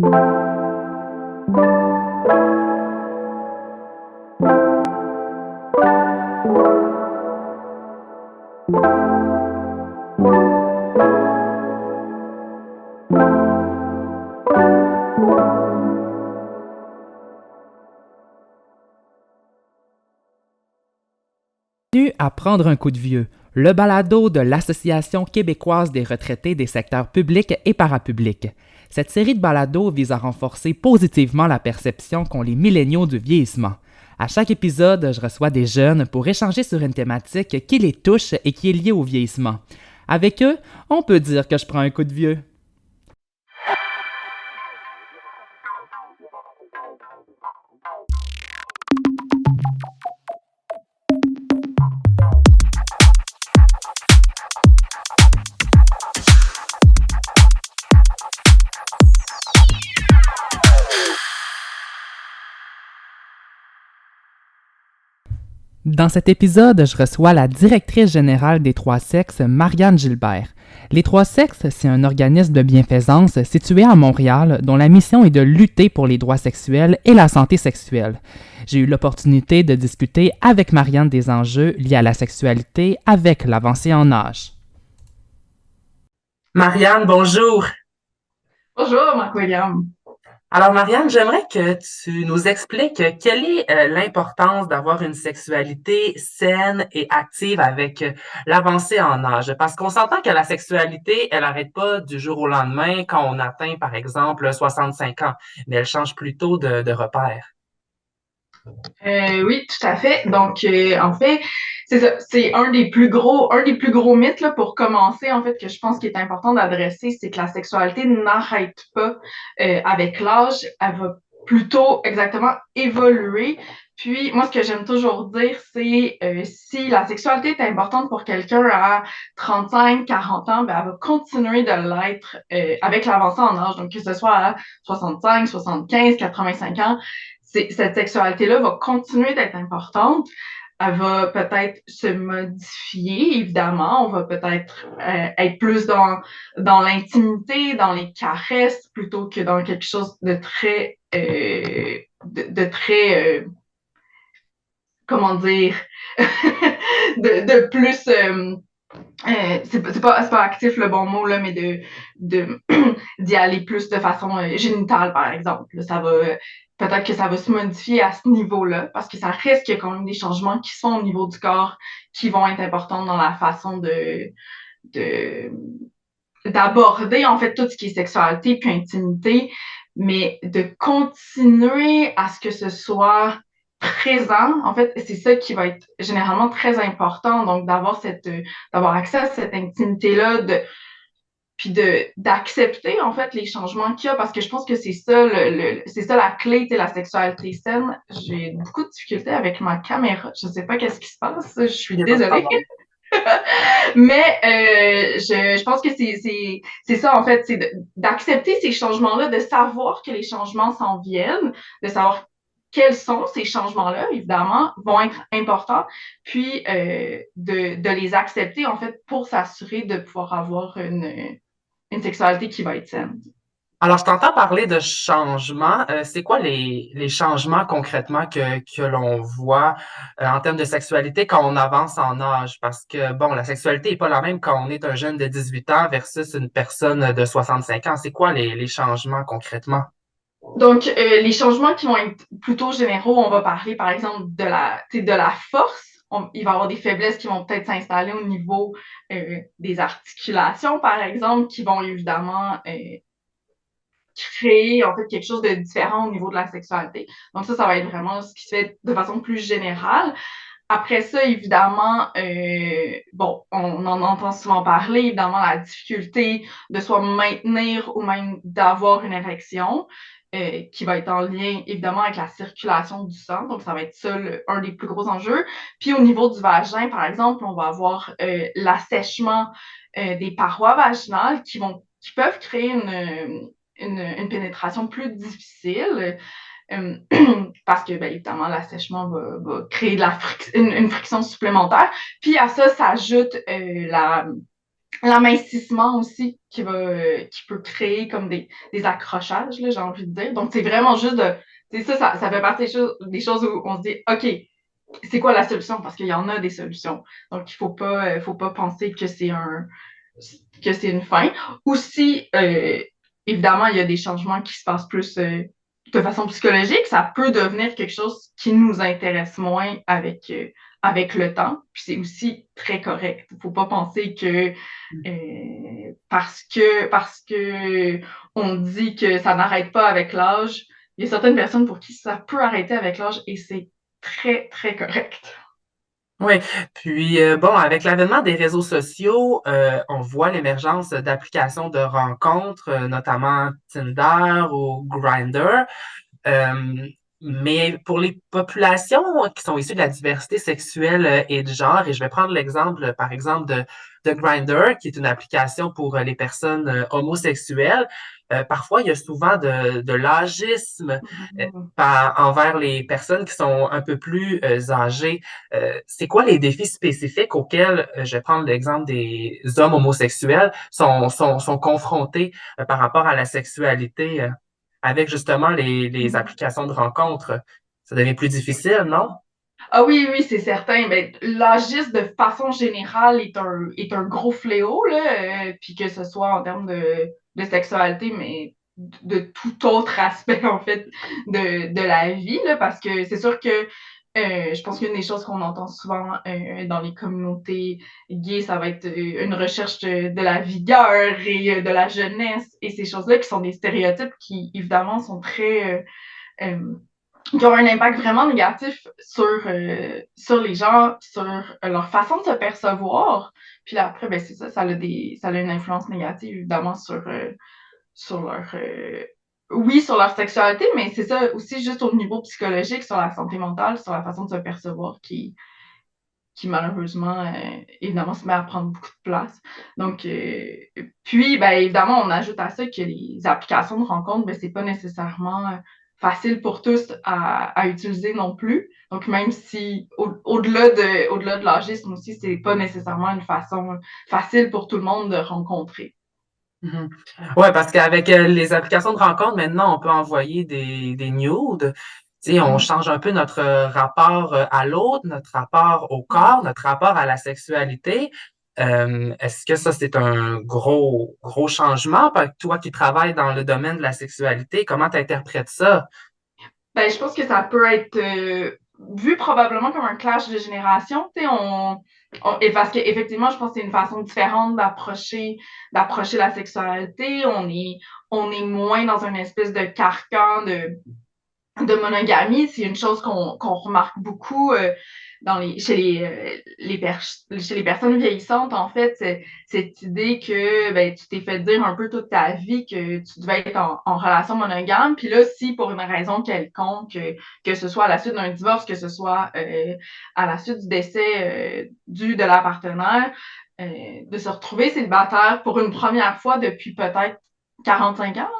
Bienvenue à Prendre un coup de vieux, le balado de l'Association québécoise des retraités des secteurs publics et parapublics. Cette série de balados vise à renforcer positivement la perception qu'ont les milléniaux du vieillissement. À chaque épisode, je reçois des jeunes pour échanger sur une thématique qui les touche et qui est liée au vieillissement. Avec eux, on peut dire que je prends un coup de vieux. Dans cet épisode, je reçois la directrice générale des Trois Sexes, Marianne Gilbert. Les Trois Sexes, c'est un organisme de bienfaisance situé à Montréal dont la mission est de lutter pour les droits sexuels et la santé sexuelle. J'ai eu l'opportunité de discuter avec Marianne des enjeux liés à la sexualité avec l'avancée en âge. Marianne, bonjour. Bonjour, Marc-William. Alors, Marianne, j'aimerais que tu nous expliques quelle est l'importance d'avoir une sexualité saine et active avec l'avancée en âge. Parce qu'on s'entend que la sexualité, elle n'arrête pas du jour au lendemain quand on atteint, par exemple, 65 ans, mais elle change plutôt de repère. Oui, tout à fait. Donc, en fait, c'est ça. C'est un des plus gros mythes là, pour commencer, en fait, que je pense qu'il est important d'adresser, c'est que la sexualité n'arrête pas avec l'âge. Elle va plutôt exactement évoluer. Puis, moi, ce que j'aime toujours dire, c'est si la sexualité est importante pour quelqu'un à 35, 40 ans, ben, elle va continuer de l'être avec l'avancée en âge. Donc, que ce soit à 65, 75, 85 ans, cette sexualité-là va continuer d'être importante. Elle va peut-être se modifier, évidemment. On va peut-être être plus dans l'intimité, dans les caresses, plutôt que dans quelque chose de très, de très, comment dire, de plus, c'est pas actif le bon mot, là, mais d'y aller plus de façon génitale, par exemple. Là, peut-être que ça va se modifier à ce niveau-là, parce que ça reste qu'il y a quand même des changements qui sont au niveau du corps qui vont être importants dans la façon de, d'aborder, en fait, tout ce qui est sexualité puis intimité, mais de continuer à ce que ce soit présent. En fait, c'est ça qui va être généralement très important. Donc, d'avoir accès à cette intimité-là, d'accepter, en fait, les changements qu'il y a, parce que je pense que c'est ça, c'est ça la clé, la sexualité saine. J'ai beaucoup de difficultés avec ma caméra. Je sais pas qu'est-ce qui se passe. Je suis désolée. Mais je pense que c'est ça, en fait, c'est d'accepter ces changements-là, de savoir que les changements s'en viennent, de savoir quels sont ces changements-là, évidemment, vont être importants, puis de les accepter, en fait, pour s'assurer de pouvoir avoir une sexualité qui va être saine. Alors, je t'entends parler de changements. C'est quoi les changements concrètement que l'on voit en termes de sexualité quand on avance en âge? Parce que, bon, la sexualité n'est pas la même quand on est un jeune de 18 ans versus une personne de 65 ans. C'est quoi les changements concrètement? Donc, les changements qui vont être plutôt généraux, on va parler, par exemple, de la force. Il va y avoir des faiblesses qui vont peut-être s'installer au niveau des articulations, par exemple, qui vont évidemment créer en fait quelque chose de différent au niveau de la sexualité. Donc ça va être vraiment ce qui se fait de façon plus générale. Après ça, évidemment, bon, on en entend souvent parler, évidemment, la difficulté de soit maintenir ou même d'avoir une érection, qui va être en lien, évidemment, avec la circulation du sang. Donc, ça va être ça, un des plus gros enjeux. Puis, au niveau du vagin, par exemple, on va avoir l'assèchement des parois vaginales qui peuvent créer une pénétration plus difficile. Parce que, bien évidemment, l'assèchement va créer une friction supplémentaire. Puis à ça s'ajoute l'amincissement aussi qui peut créer comme des accrochages, là, j'ai envie de dire. Donc, c'est vraiment juste de, c'est ça fait partie des choses où on se dit, OK, c'est quoi la solution? Parce qu'il y en a des solutions. Donc, faut pas penser que c'est une fin. Ou si, évidemment, il y a des changements qui se passent plus de façon psychologique, ça peut devenir quelque chose qui nous intéresse moins avec le temps. Puis c'est aussi très correct. Faut pas penser que parce que on dit que ça n'arrête pas avec l'âge, il y a certaines personnes pour qui ça peut arrêter avec l'âge et c'est très, très correct. Oui, puis bon, avec l'avènement des réseaux sociaux, on voit l'émergence d'applications de rencontres, notamment Tinder ou Grindr. Euh, mais pour les populations qui sont issues de la diversité sexuelle et de genre, et je vais prendre l'exemple, par exemple, de Grindr, qui est une application pour les personnes homosexuelles, parfois il y a souvent de l'agisme envers les personnes qui sont un peu plus âgées. C'est quoi les défis spécifiques auxquels, je vais prendre l'exemple des hommes homosexuels, sont confrontés par rapport à la sexualité? Avec justement les applications de rencontres, ça devient plus difficile, non? Ah oui, oui, c'est certain. Ben, l'agisme, de façon générale, est un gros fléau, là, puis que ce soit en termes de sexualité, mais de tout autre aspect, en fait, de la vie, là, parce que c'est sûr que je pense qu'une des choses qu'on entend souvent dans les communautés gays, ça va être une recherche de la vigueur et de la jeunesse et ces choses-là qui sont des stéréotypes qui, évidemment, sont très qui ont un impact vraiment négatif sur les gens, sur leur façon de se percevoir. Puis là, après, ben, c'est ça, ça a une influence négative, évidemment, sur oui, sur leur sexualité, mais c'est ça aussi juste au niveau psychologique, sur la santé mentale, sur la façon de se percevoir qui malheureusement, évidemment, se met à prendre beaucoup de place. Donc, puis, ben, évidemment, on ajoute à ça que les applications de rencontre, ben, c'est pas nécessairement facile pour tous à utiliser non plus. Donc, même si au-delà de l'agisme aussi, c'est pas nécessairement une façon facile pour tout le monde de rencontrer. Mhm. Ouais, parce qu'avec les applications de rencontre, maintenant, on peut envoyer des nudes. Tu sais, on Mhm. change un peu notre rapport à l'autre, notre rapport au corps, notre rapport à la sexualité. Est-ce que ça, c'est un gros changement? Toi qui travailles dans le domaine de la sexualité, comment tu interprètes ça? Ben, je pense que ça peut être vu probablement comme un clash de génération. Tu sais, et parce qu'effectivement, je pense que c'est une façon différente d'approcher la sexualité. On est moins dans une espèce de carcan de monogamie. C'est une chose qu'on remarque beaucoup chez les personnes vieillissantes, en fait, c'est cette idée que ben, tu t'es fait dire un peu toute ta vie que tu devais être en relation monogame. Puis là, si pour une raison quelconque, que ce soit à la suite d'un divorce, que ce soit à la suite du décès de la partenaire, de se retrouver célibataire pour une première fois depuis peut-être 45 ans,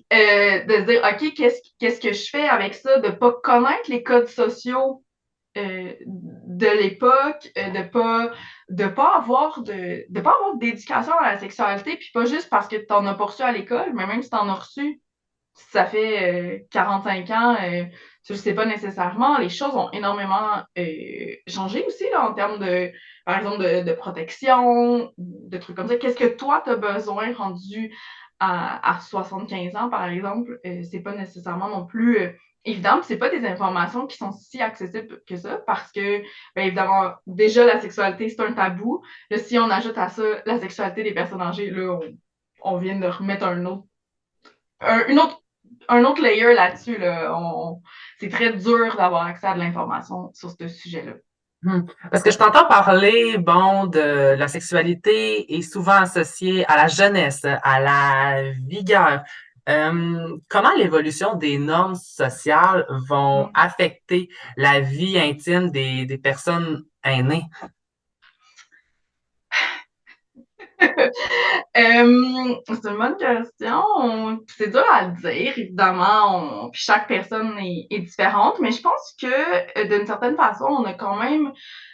de se dire, OK, qu'est-ce que je fais avec ça, de pas connaître les codes sociaux de l'époque, de pas avoir d'éducation à la sexualité, puis pas juste parce que t'en as pas reçu à l'école, mais même si t'en as reçu, si ça fait 45 ans, tu le sais pas nécessairement. Les choses ont énormément changé aussi là, en termes par exemple, de protection, de trucs comme ça. Qu'est-ce que toi, tu as besoin rendu à 75 ans, par exemple? C'est pas nécessairement non plus évident, puis c'est pas des informations qui sont si accessibles que ça, parce que, bien évidemment, déjà, la sexualité, c'est un tabou. Là, si on ajoute à ça la sexualité des personnes âgées, là, on vient de remettre une autre un autre layer là-dessus. Là. C'est très dur d'avoir accès à de l'information sur ce sujet-là. Parce que je t'entends parler, bon, de la sexualité est souvent associée à la jeunesse, à la vigueur. Comment l'évolution des normes sociales vont Mm. affecter la vie intime des personnes aînées? C'est une bonne question. C'est dur à le dire, évidemment. Puis chaque personne est différente, mais je pense que d'une certaine façon, on a quand même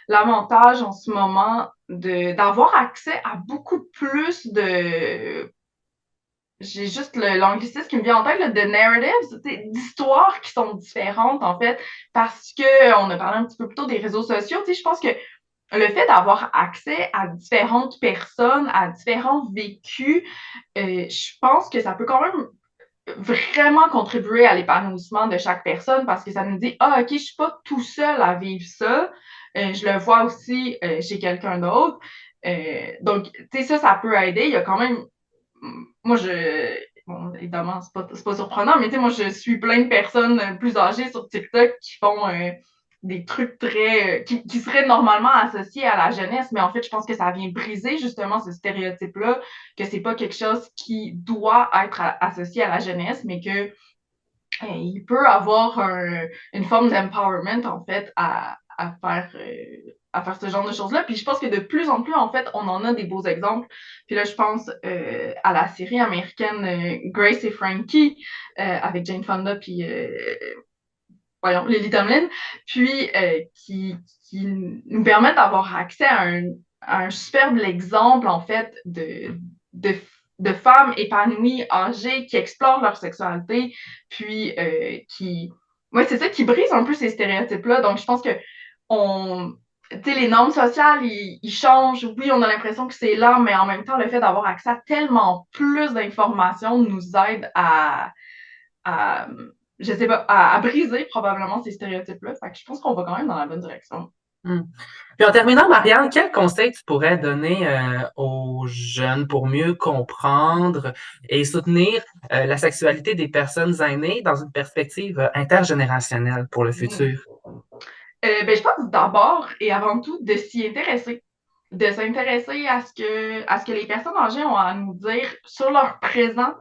l'avantage en ce moment d'avoir accès à beaucoup plus de. J'ai juste l'anglicisme qui me vient en tête, là, de narratives, d'histoires qui sont différentes, en fait, parce que on a parlé un petit peu plus tôt des réseaux sociaux. Je pense que le fait d'avoir accès à différentes personnes, à différents vécus, je pense que ça peut quand même vraiment contribuer à l'épanouissement de chaque personne parce que ça nous dit, ah, OK, je suis pas tout seul à vivre ça. Je le vois aussi chez quelqu'un d'autre. Donc, tu sais, ça peut aider. Il y a quand même, moi, bon, évidemment, c'est pas surprenant, mais tu sais, moi, je suis plein de personnes plus âgées sur TikTok qui font des trucs qui seraient normalement associés à la jeunesse, mais en fait, je pense que ça vient briser justement ce stéréotype-là, que c'est pas quelque chose qui doit être associé à la jeunesse, mais que il peut avoir une forme d'empowerment, en fait, à faire ce genre de choses-là. Puis je pense que de plus en plus, en fait, on en a des beaux exemples. Puis là, je pense à la série américaine Grace et Frankie avec Jane Fonda puis voyons, Lily Tomlin, puis qui nous permettent d'avoir accès à un superbe exemple, en fait, de, de femmes épanouies, âgées, qui explorent leur sexualité, puis qui. Ouais, c'est ça qui brise un peu ces stéréotypes-là. Donc, je pense que on. Tu sais, les normes sociales, ils changent. Oui, on a l'impression que c'est là, mais en même temps, le fait d'avoir accès à tellement plus d'informations nous aide à je sais pas, à briser probablement ces stéréotypes-là. Fait que je pense qu'on va quand même dans la bonne direction. Hmm. Puis en terminant, Marianne, quel conseil tu pourrais donner aux jeunes pour mieux comprendre et soutenir la sexualité des personnes aînées dans une perspective intergénérationnelle pour le Mm. futur? Ben, je pense d'abord et avant tout de s'y intéresser, de s'intéresser à ce que les personnes âgées ont à nous dire sur leur présent.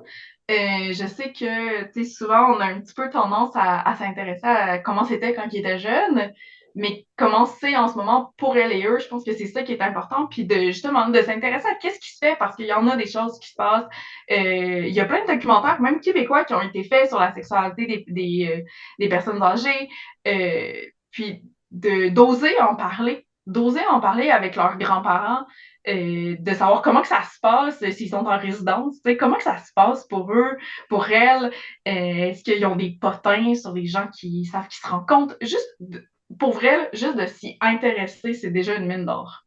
Je sais que, tu sais, souvent, on a un petit peu tendance à s'intéresser à comment c'était quand ils étaient jeunes, mais comment c'est en ce moment pour elles et eux, je pense que c'est ça qui est important, puis justement, de s'intéresser à qu'est-ce qui se fait, parce qu'il y en a des choses qui se passent. Il y a plein de documentaires, même québécois, qui ont été faits sur la sexualité des personnes âgées, puis d'oser en parler avec leurs grands-parents, de savoir comment que ça se passe s'ils sont en résidence, tu sais, comment que ça se passe pour eux, pour elles, est-ce qu'ils ont des potins sur les gens qui savent qu'ils se rencontrent, pour vrai, juste de s'y intéresser, c'est déjà une mine d'or.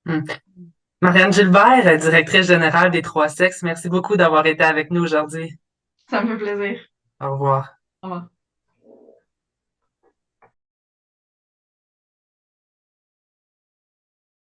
Hmm. Marianne Gilbert, directrice générale des Trois Sexes, merci beaucoup d'avoir été avec nous aujourd'hui. Ça me fait plaisir. Au revoir. Au revoir.